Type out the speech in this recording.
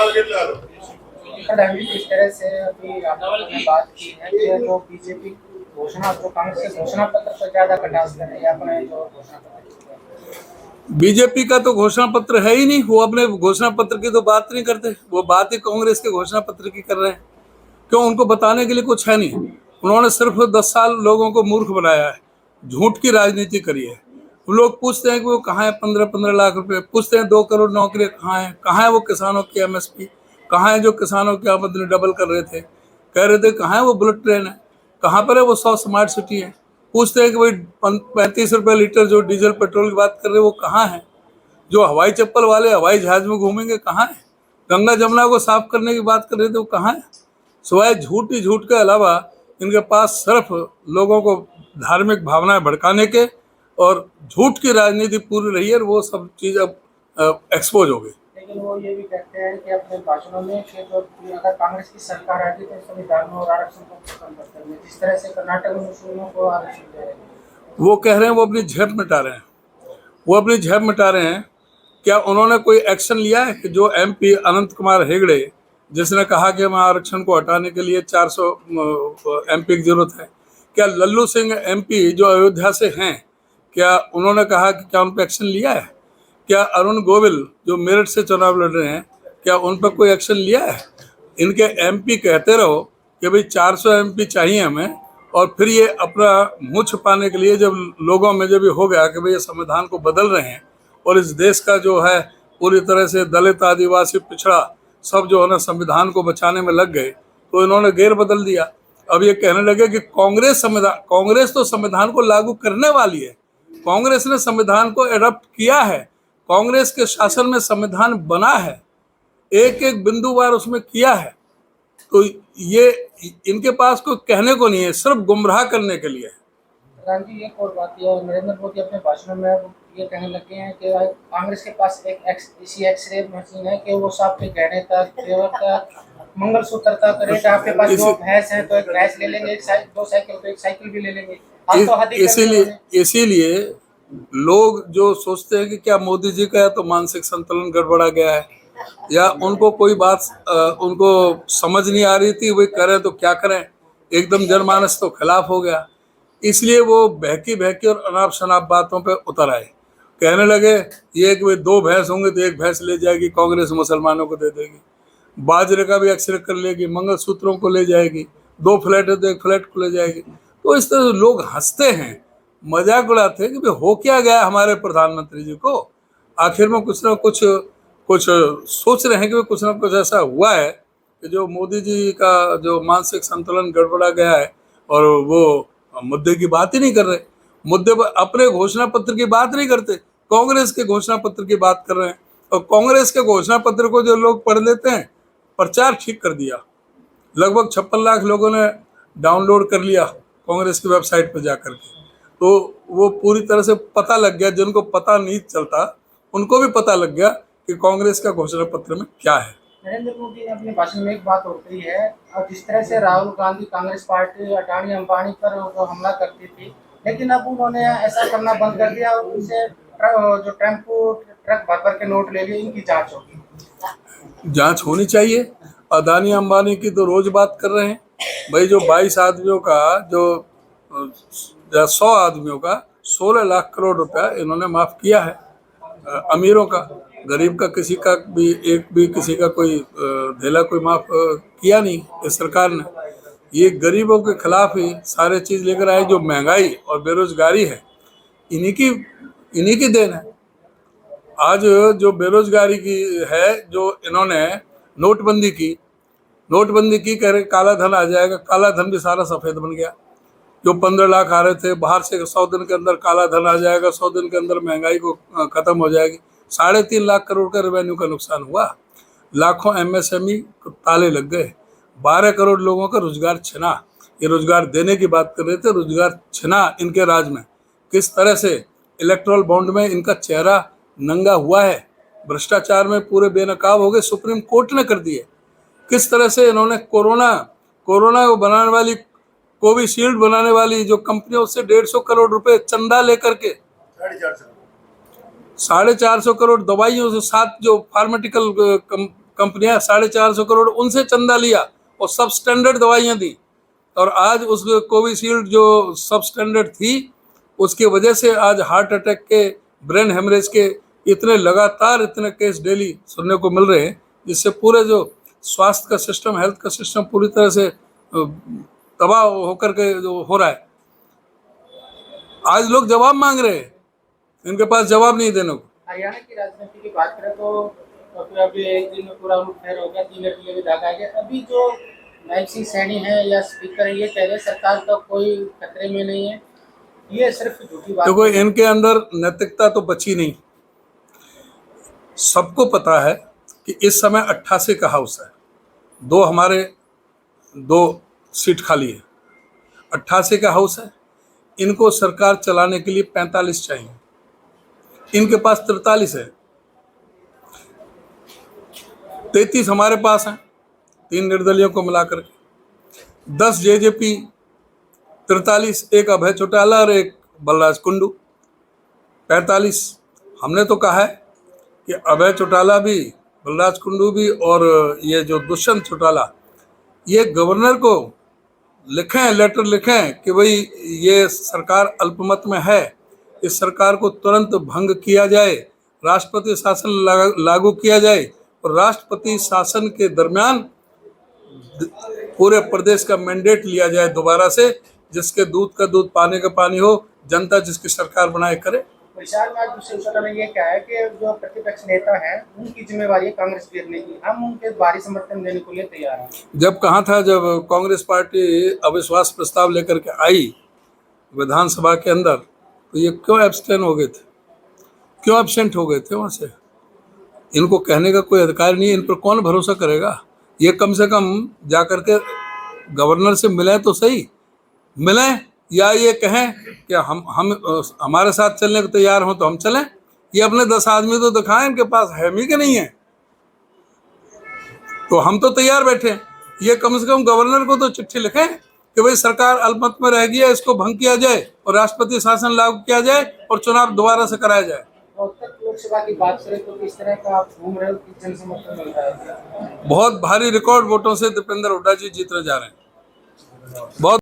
प्रधानमंत्री इस तरह से अभी आपने बात की है कि जो बीजेपी घोषणा जो कांग्रेस के घोषणा पत्र पर ज्यादा कटाक्ष कर रही है अपने जो घोषणा पत्र। बीजेपी का तो घोषणा पत्र है ही नहीं, वो अपने घोषणा पत्र की तो बात नहीं करते, वो बात ही कांग्रेस के घोषणा पत्र की कर रहे हैं। क्यों? उनको बताने के लिए कुछ है नहीं। उन्होंने सिर्फ 10 साल लोगों को मूर्ख बनाया है, झूठ की राजनीति करी है। वो लोग पूछते हैं कि वो कहाँ है 15-15 लाख रुपए, पूछते हैं 2 करोड़ नौकरी कहाँ है वो किसानों की MSP, कहाँ है जो किसानों की आमदनी डबल कर रहे थे, कह रहे थे कहाँ है वो बुलेट ट्रेन है, कहाँ पर है वो 100 स्मार्ट सिटी है। पूछते हैं कि भाई 35 रुपये लीटर जो डीजल पेट्रोल की बात कर रहे हैं वो कहाँ है, जो हवाई चप्पल वाले हवाई जहाज में घूमेंगे कहाँ है, गंगा जमुना को साफ करने की बात कर रहे थे वो कहाँ है। सिवाय झूठ ही झूठ के अलावा इनके पास सिर्फ लोगों को धार्मिक भावनाएं भड़काने के और झूठ की राजनीति पूरी रही है, और वो सब चीज़ अब एक्सपोज हो गई। लेकिन वो ये भी कहते हैं कि अपने भाषणों में कि जो अगर कांग्रेस की सरकार आती तो संविधान में और आरक्षण को खत्म कर देंगे, जिस तरह से कर्नाटक में मुस्लिमों को आरक्षण दे रहे हैं। वो कह रहे हैं वो अपनी झेप मिटा रहे हैं, वो अपनी झेप मिटा रहे हैं। क्या उन्होंने कोई एक्शन लिया है कि जो MP अनंत कुमार हेगड़े जिसने कहा कि हमें आरक्षण को हटाने के लिए 400 MP की जरूरत है, क्या लल्लू सिंह MP जो अयोध्या से हैं, क्या उन्होंने कहा कि क्या उन पर एक्शन लिया है? क्या अरुण गोविल जो मेरठ से चुनाव लड़ रहे हैं, क्या उन पर कोई एक्शन लिया है? इनके MP कहते रहो कि भाई 400 MP चाहिए हमें, और फिर ये अपना मुँह छुपाने के लिए जब लोगों में जब ये हो गया कि भाई ये संविधान को बदल रहे हैं और इस देश का जो है पूरी तरह से दलित आदिवासी पिछड़ा सब जो है ना संविधान को बचाने में लग गए, तो इन्होंने गेर बदल दिया। अब ये कहने लगे कि कांग्रेस तो संविधान को लागू करने वाली है, कांग्रेस ने संविधान को एडॉप्ट किया है, कांग्रेस के शासन में संविधान बना है, एक एक बिंदुवार उसमें किया है। तो ये इनके पास कोई कहने को नहीं है, सिर्फ गुमराह करने के लिए है। प्रधान जी एक और बात है, नरेंद्र मोदी अपने भाषण में ये कहने लगे हैं कि कांग्रेस के पास एक एक्स-रे मशीन है कि वो सांप के गहने तक, जेवर तक, मंगलसूत्र तक रेट, आपके पास जो भैंस है तो एक भैंस ले लेंगे, दो साइकिल तो एक साइकिल भी ले लेंगे। इसीलिए लोग जो सोचते हैं कि क्या मोदी जी का तो मानसिक संतुलन गड़बड़ा गया है, या उनको कोई बात उनको समझ नहीं आ रही थी, वे करें तो क्या करें, एकदम जनमानस तो खिलाफ हो गया, इसलिए वो बहकी और अनाप शनाप बातों पे उतर आए। कहने लगे ये कि 2 भैंस होंगे तो 1 भैंस ले जाएगी कांग्रेस, मुसलमानों को दे देगी, बाजरे का भी एक्सरे कर लेगी, मंगलसूत्रों को ले जाएगी, 2 फ्लैट है तो 1 फ्लैट को ले जाएगी। तो इस तरह लोग हंसते हैं, मजाक उड़ाते हैं कि भाई हो क्या गया हमारे प्रधानमंत्री जी को, आखिर में कुछ ना कुछ सोच रहे हैं कि कुछ ना कुछ ऐसा हुआ है कि जो मोदी जी का जो मानसिक संतुलन गड़बड़ा गया है, और वो मुद्दे की बात ही नहीं कर रहे, मुद्दे पर अपने घोषणा पत्र की बात नहीं करते, कांग्रेस के घोषणा पत्र की बात कर रहे हैं। और कांग्रेस के घोषणा पत्र को जो लोग पढ़ लेते हैं, प्रचार ठीक कर दिया, लगभग 56 लाख लोगों ने डाउनलोड कर लिया कांग्रेस की वेबसाइट पर जाकर के, तो वो पूरी तरह से पता लग गया, जिनको पता नहीं चलता उनको भी पता लग गया कि कांग्रेस का घोषणा पत्र में क्या है। नरेंद्र मोदी ने अपने भाषण में एक बात और कही है, और जिस तरह से राहुल गांधी कांग्रेस पार्टी अडानी अंबानी पर हमला करती थी, लेकिन अब उन्होंने ऐसा करना बंद कर दिया और उनसे जो टेम्पो ट्रक भर के नोट ले लिए, इनकी जांच होगी। जांच होनी चाहिए। अडानी अंबानी की तो रोज बात कर रहे हैं भाई, जो 22 आदमियों का जो 100 आदमियों का 16 लाख करोड़ रुपया इन्होंने माफ किया है। अमीरों का, गरीब का किसी का भी एक भी किसी का कोई धेला कोई माफ किया नहीं इस सरकार ने। ये गरीबों के खिलाफ ही सारे चीज लेकर आए। जो महंगाई और बेरोजगारी है इन्हीं की देन है। आज जो बेरोजगारी की है, जो इन्होंने नोटबंदी की कह रहे काला धन आ जाएगा, काला धन भी सारा सफेद बन गया। जो 15 लाख आ रहे थे बाहर से, 100 दिन के अंदर काला धन आ जाएगा, 100 दिन के अंदर महंगाई को खत्म हो जाएगी। 3.5 लाख करोड़ का रेवेन्यू का नुकसान हुआ, लाखों MSME को ताले लग गए, 12 करोड़ लोगों का रोजगार छिना। ये रोजगार देने की बात कर रहे थे, रोजगार छिना इनके राज में। किस तरह से इलेक्ट्रल बॉन्ड में इनका चेहरा नंगा हुआ है, भ्रष्टाचार में पूरे बेनकाब हो गए, सुप्रीम कोर्ट ने कर दिए। किस तरह से इन्होंने कोरोना को बनाने वाली, कोविशील्ड बनाने वाली जो कंपनियों से 150 करोड़ रुपए चंदा लेकर के 450 करोड़ दवाइयों से, 7 जो फार्मास्यूटिकल कंपनियां 450 करोड़ उनसे चंदा लिया और सब स्टैंडर्ड दवाइयां दी। और आज उस कोविशील्ड जो सब स्टैंडर्ड थी उसकी वजह से आज हार्ट अटैक के, ब्रेन हेमरेज के इतने केस डेली सुनने को मिल रहे हैं, जिससे पूरे जो स्वास्थ्य का सिस्टम, हेल्थ का सिस्टम पूरी तरह से तबाह होकर के जो हो रहा है। आज लोग जवाब मांग रहे हैं, इनके पास जवाब नहीं देने को। हरियाणा की राजनीति की बात करें तो फिर अभी एक दिन में पूरा मुठभेड़ हो गया, 3 एमएलए भी दागा गया। अभी जो नायब सिंह सैनी है या स्पीकर है, ये कह रहे सरकार का कोई खतरे में नहीं है, ये सिर्फ झूठी बात देखो, है। इनके अंदर नैतिकता तो बची नहीं। सबको पता है कि इस समय 88 का हाउस है, हमारे 2 सीट खाली है, 88 का हाउस है। इनको सरकार चलाने के लिए 45 चाहिए, इनके पास 43 है, 33 हमारे पास है, 3 निर्दलियों को मिलाकर के 10 जेजेपी, 43, एक अभय चौटाला और एक बलराज कुंडू, 45। हमने तो कहा है कि अभय चौटाला भी, बलराज कुंडू भी और ये जो दुष्यंत चौटाला, ये गवर्नर को लिखें, लेटर लिखें कि भाई ये सरकार अल्पमत में है, इस सरकार को तुरंत भंग किया जाए, राष्ट्रपति शासन लागू किया जाए और राष्ट्रपति शासन के दरमियान पूरे प्रदेश का मैंडेट लिया जाए दोबारा से, जिसके दूध का दूध पानी का पानी हो, जनता जिसकी सरकार बनाए करे। विशाल में आज शिवसेना ने ये कहा है कि जो प्रतिपक्ष नेता है उनकी जिम्मेवारी है कांग्रेस गिरने की, हम उनके भारी समर्थन देने के लिए तैयार हैं। जब कहा था, जब कांग्रेस पार्टी अविश्वास प्रस्ताव लेकर के आई विधानसभा के अंदर, तो ये क्यों एब्सटेन हो गए थे, क्यों एब्सेंट हो गए थे वहाँ से? इनको कहने का कोई अधिकार नहीं है, इन पर कौन भरोसा करेगा? ये कम से कम जा कर के गवर्नर से मिलें तो सही, मिलें, या ये कहें कि हम हमारे साथ चलने को तैयार हो तो हम चलें। ये अपने 10 आदमी तो दिखाएं, इनके पास है भी कि नहीं है, तो हम तो तैयार बैठे। ये कम से कम गवर्नर को तो चिट्ठी लिखें कि भाई सरकार अल्पमत में रह गई है, इसको भंग किया जाए और राष्ट्रपति शासन लागू किया जाए और चुनाव दोबारा से कराया जाए। उत्तर लोकसभा की बात करें तो किस तरह का आप घूम रहे हो, किस जन समर्थन मिल रहा है? बहुत भारी रिकॉर्ड वोटों से दीपेंद्र हुड्डा जी जीतने जा रहे हैं। बहुत